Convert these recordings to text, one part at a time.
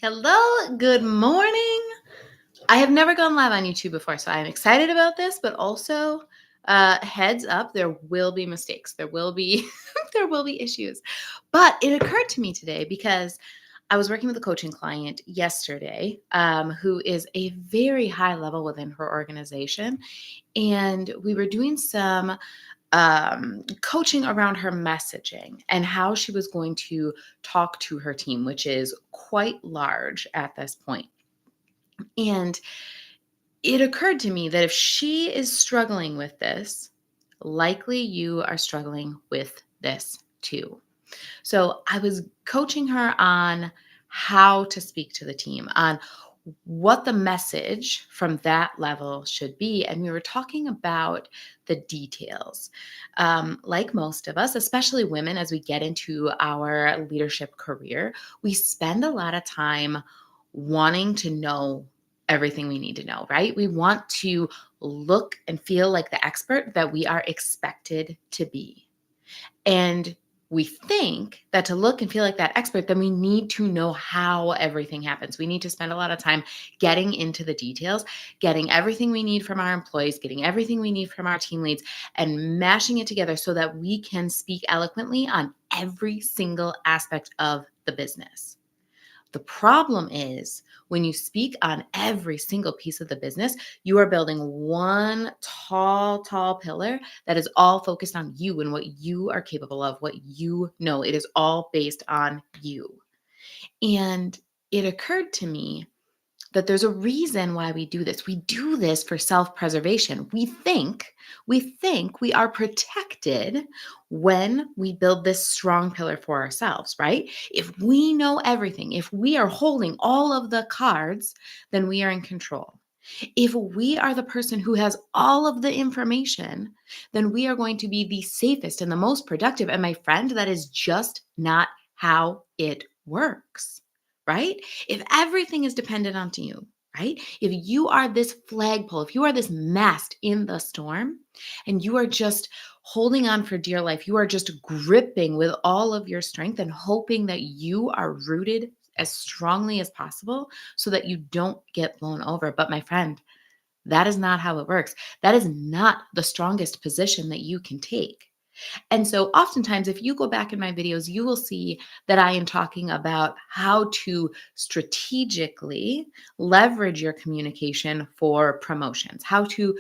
Hello, good morning. I have never gone live on YouTube before, so I'm excited about this, but also heads up, there will be mistakes. There will be there will be issues. But it occurred to me today because I was working with a coaching client yesterday who is a very high level within her organization. And we were doing some coaching around her messaging and how she was going to talk to her team, which is quite large at this point. And it occurred to me that if she is struggling with this, likely you are struggling with this too. So I was coaching her on how to speak to the team, on what the message from that level should be. And we were talking about the details. Like most of us, especially women, as we get into our leadership career, we spend a lot of time wanting to know everything we need to know, right? We want to look and feel like the expert that we are expected to be. And we think that to look and feel like that expert, then we need to know how everything happens. We need to spend a lot of time getting into the details, getting everything we need from our employees, getting everything we need from our team leads, and mashing it together so that we can speak eloquently on every single aspect of the business. The problem is when you speak on every single piece of the business, you are building one tall pillar that is all focused on you and what you are capable of, what you know. It is all based on you. And it occurred to me that there's a reason why we do this. We do this for self-preservation. We think we are protected when we build this strong pillar for ourselves, right? If we know everything, if we are holding all of the cards, then we are in control. If we are the person who has all of the information, then we are going to be the safest and the most productive. And my friend, that is just not how it works, right? If everything is dependent on you, right? If you are this flagpole, if you are this mast in the storm and you are just holding on for dear life, you are just gripping with all of your strength and hoping that you are rooted as strongly as possible so that you don't get blown over. But my friend, that is not how it works. That is not the strongest position that you can take. And so oftentimes, if you go back in my videos, you will see that I am talking about how to strategically leverage your communication for promotions, how to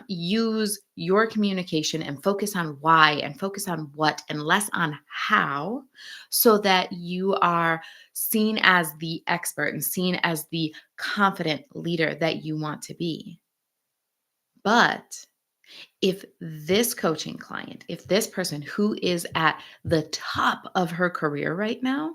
use your communication and focus on why and focus on what and less on how, so that you are seen as the expert and seen as the confident leader that you want to be. But if this coaching client, if this person who is at the top of her career right now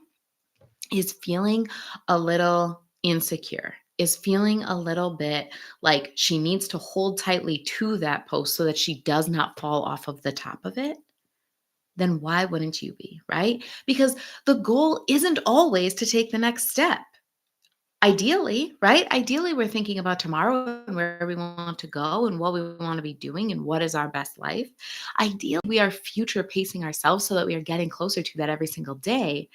is feeling a little insecure, is feeling a little bit like she needs to hold tightly to that post so that she does not fall off of the top of it, then why wouldn't you be, right? Because the goal isn't always to take the next step. Ideally, right? Ideally, we're thinking about tomorrow and where we want to go and what we want to be doing and what is our best life. Ideally, we are future pacing ourselves so that we are getting closer to that every single day.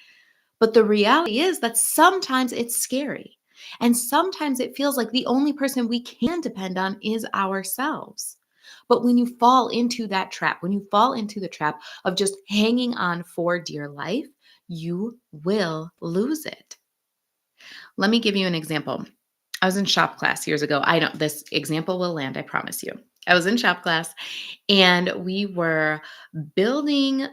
But the reality is that sometimes it's scary. And sometimes it feels like the only person we can depend on is ourselves. But when you fall into that trap, when you fall into the trap of just hanging on for dear life, you will lose it. Let me give you an example. I was in shop class years ago. I know this example will land, I promise you. I was in shop class and we were building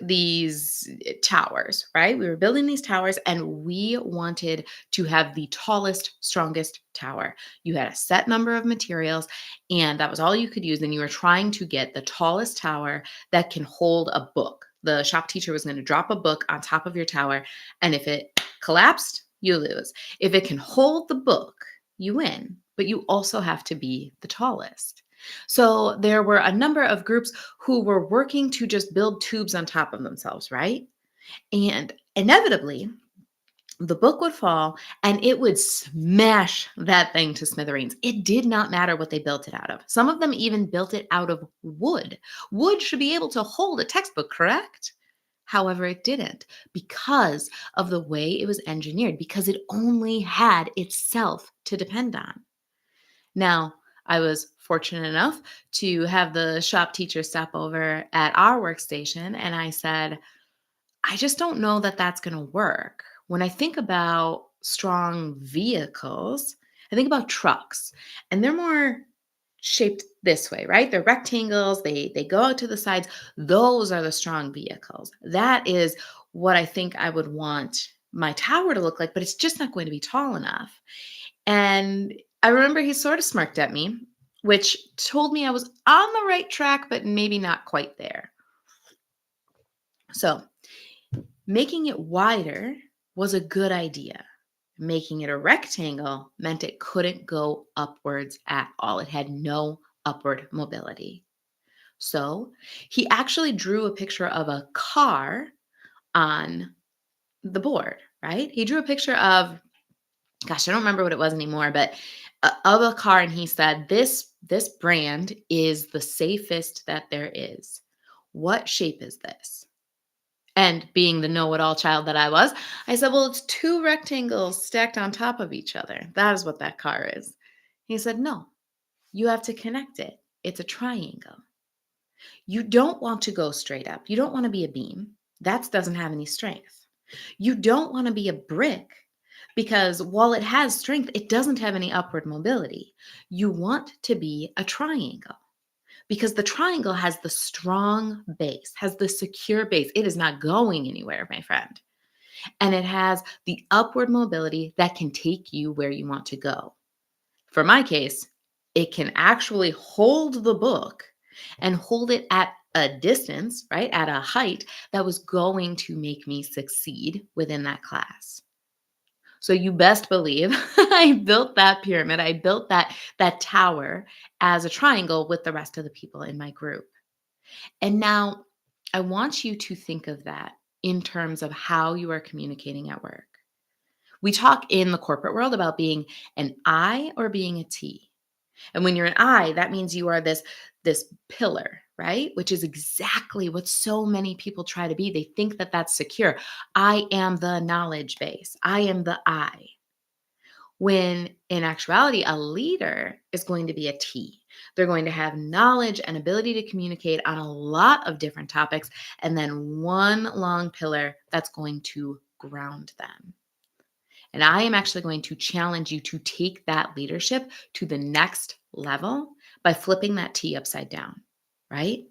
these towers, right? We were building these towers and we wanted to have the tallest, strongest tower. You had a set number of materials and that was all you could use. And you were trying to get the tallest tower that can hold a book. The shop teacher was going to drop a book on top of your tower. And if it collapsed, you lose. If it can hold the book, you win, but you also have to be the tallest. So there were a number of groups who were working to just build tubes on top of themselves, right? And inevitably, the book would fall and it would smash that thing to smithereens. It did not matter what they built it out of. Some of them even built it out of wood. Wood should be able to hold a textbook, correct? However, it didn't because of the way it was engineered, because it only had itself to depend on. Now, I was fortunate enough to have the shop teacher stop over at our workstation, and I said, I just don't know that that's going to work. When I think about strong vehicles, I think about trucks, and they're more shaped this way, right? They're rectangles, they go out to the sides. Those are the strong vehicles. That is what I think I would want my tower to look like, but it's just not going to be tall enough. And I remember he sort of smirked at me, which told me I was on the right track, but maybe not quite there. So, making it wider was a good idea. Making it a rectangle meant it couldn't go upwards at all. It had no upward mobility. So he actually drew a picture of a car on the board, right? He drew a picture of, gosh, I don't remember what it was anymore, but of a car, and he said, this brand is the safest that there is. What shape is this? And being the know-it-all child that I was, I said, well, it's two rectangles stacked on top of each other. That is what that car is. He said, no, you have to connect it. It's a triangle. You don't want to go straight up. You don't want to be a beam. That doesn't have any strength. You don't want to be a brick because while it has strength, it doesn't have any upward mobility. You want to be a triangle because the triangle has the strong base, has the secure base. It is not going anywhere, my friend. And it has the upward mobility that can take you where you want to go. For my case, it can actually hold the book and hold it at a distance, right? At a height that was going to make me succeed within that class. So you best believe I built that pyramid. I built that tower as a triangle with the rest of the people in my group. And now I want you to think of that in terms of how you are communicating at work. We talk in the corporate world about being an I or being a T. And when you're an I, that means you are this pillar, right? Which is exactly what so many people try to be. They think that that's secure. I am the knowledge base. I am the I. When in actuality, a leader is going to be a T. They're going to have knowledge and ability to communicate on a lot of different topics, and then one long pillar that's going to ground them. And I am actually going to challenge you to take that leadership to the next level by flipping that T upside down, right?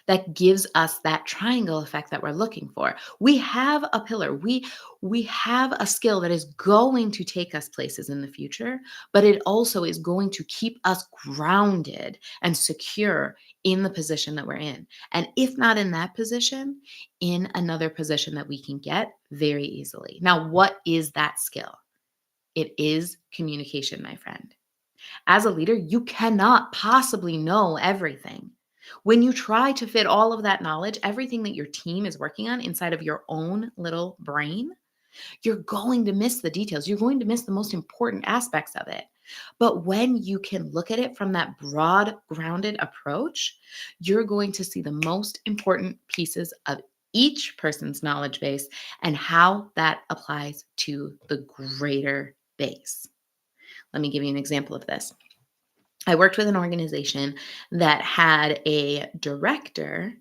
That gives us that triangle effect that we're looking for. We have a pillar. We have a skill that is going to take us places in the future, but it also is going to keep us grounded and secure in the position that we're in. And if not in that position, in another position that we can get very easily. Now, what is that skill? It is communication, my friend. As a leader, you cannot possibly know everything. When you try to fit all of that knowledge, everything that your team is working on inside of your own little brain, you're going to miss the details. You're going to miss the most important aspects of it. But when you can look at it from that broad, grounded approach, you're going to see the most important pieces of each person's knowledge base and how that applies to the greater base. Let me give you an example of this. I worked with an organization that had a director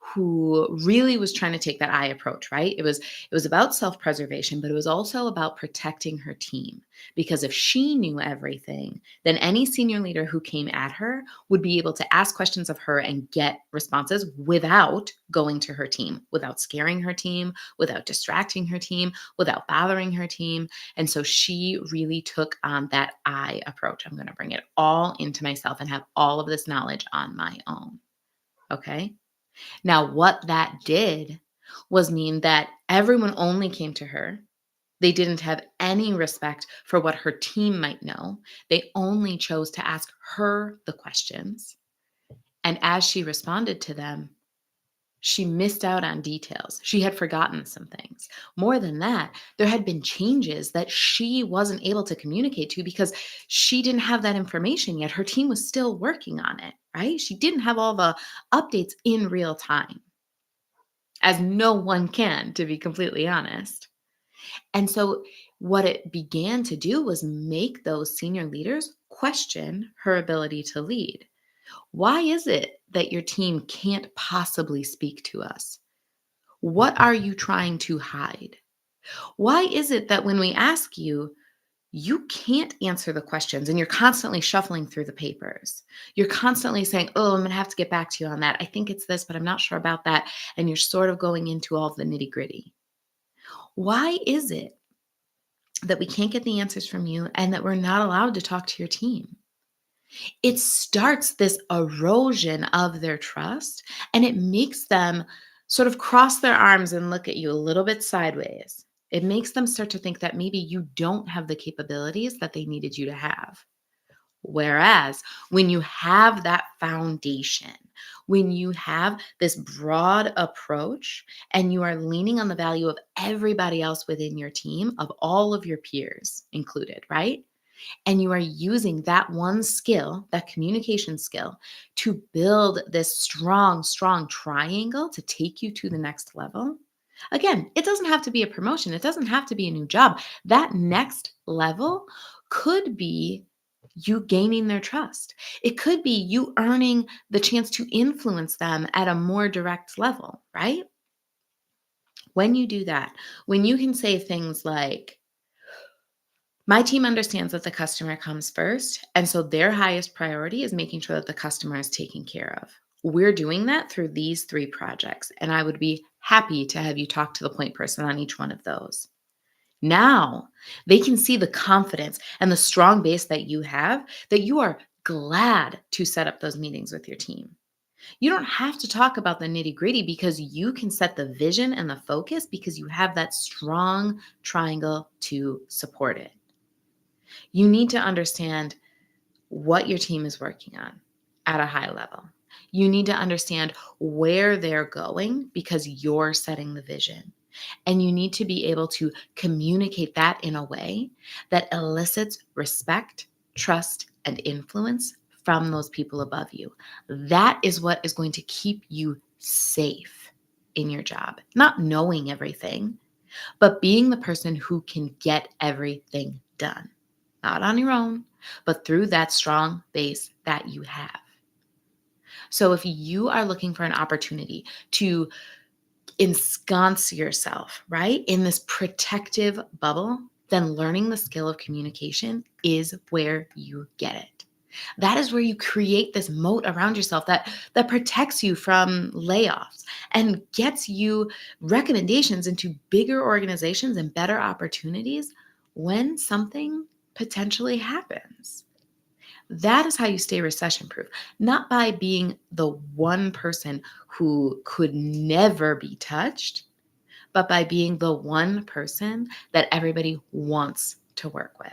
who really was trying to take that I approach, right? It was about self-preservation, but it was also about protecting her team. Because if she knew everything, then any senior leader who came at her would be able to ask questions of her and get responses without going to her team, without scaring her team, without distracting her team, without bothering her team. And so she really took on that I approach. I'm going to bring it all into myself and have all of this knowledge on my own. Okay. Now, what that did was mean that everyone only came to her. They didn't have any respect for what her team might know. They only chose to ask her the questions. And as she responded to them, she missed out on details. She had forgotten some things. More than that, there had been changes that she wasn't able to communicate to because she didn't have that information yet. Her team was still working on it, right? She didn't have all the updates in real time. as no one can, to be completely honest. And so, what it began to do was make those senior leaders question her ability to lead. Why is it that your team can't possibly speak to us? What are you trying to hide? Why is it that when we ask you, you can't answer the questions and you're constantly shuffling through the papers? You're constantly saying, oh, I'm going to have to get back to you on that. I think it's this, but I'm not sure about that. And you're sort of going into all of the nitty gritty. Why is it that we can't get the answers from you and that we're not allowed to talk to your team? It starts this erosion of their trust, and it makes them sort of cross their arms and look at you a little bit sideways. It makes them start to think that maybe you don't have the capabilities that they needed you to have. Whereas when you have that foundation, when you have this broad approach and you are leaning on the value of everybody else within your team, of all of your peers included, right? And you are using that one skill, that communication skill, to build this strong, strong triangle to take you to the next level. Again, it doesn't have to be a promotion, it doesn't have to be a new job. That next level could be you gaining their trust. It could be you earning the chance to influence them at a more direct level, right? When you do that, when you can say things like, my team understands that the customer comes first, and so their highest priority is making sure that the customer is taken care of. We're doing that through these 3 projects, and I would be happy to have you talk to the point person on each one of those. Now, they can see the confidence and the strong base that you are glad to set up those meetings with your team. You don't have to talk about the nitty-gritty because you can set the vision and the focus because you have that strong triangle to support it. You need to understand what your team is working on at a high level. You need to understand where they're going because you're setting the vision. And you need to be able to communicate that in a way that elicits respect, trust, and influence from those people above you. That is what is going to keep you safe in your job. Not knowing everything, but being the person who can get everything done. Not on your own, but through that strong base that you have. So if you are looking for an opportunity to ensconce yourself, right, in this protective bubble, then learning the skill of communication is where you get it. That is where you create this moat around yourself that protects you from layoffs and gets you recommendations into bigger organizations and better opportunities when something potentially happens. That is how you stay recession proof, not by being the one person who could never be touched, but by being the one person that everybody wants to work with.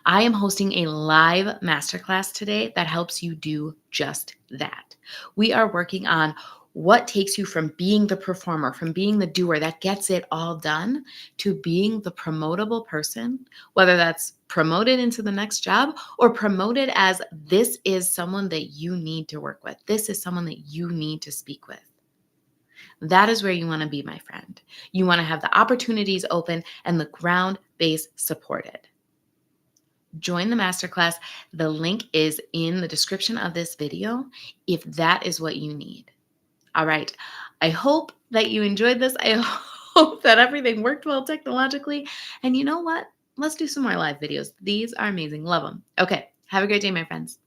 I am hosting a live masterclass today that helps you do just that. We are working on what takes you from being the performer, from being the doer that gets it all done, to being the promotable person, whether that's promoted into the next job or promoted as this is someone that you need to work with. This is someone that you need to speak with. That is where you want to be, my friend. You want to have the opportunities open and the ground base supported. Join the masterclass. The link is in the description of this video if that is what you need. All right. I hope that you enjoyed this. I hope that everything worked well technologically. And you know what? Let's do some more live videos. These are amazing. Love them. Okay. Have a great day, my friends.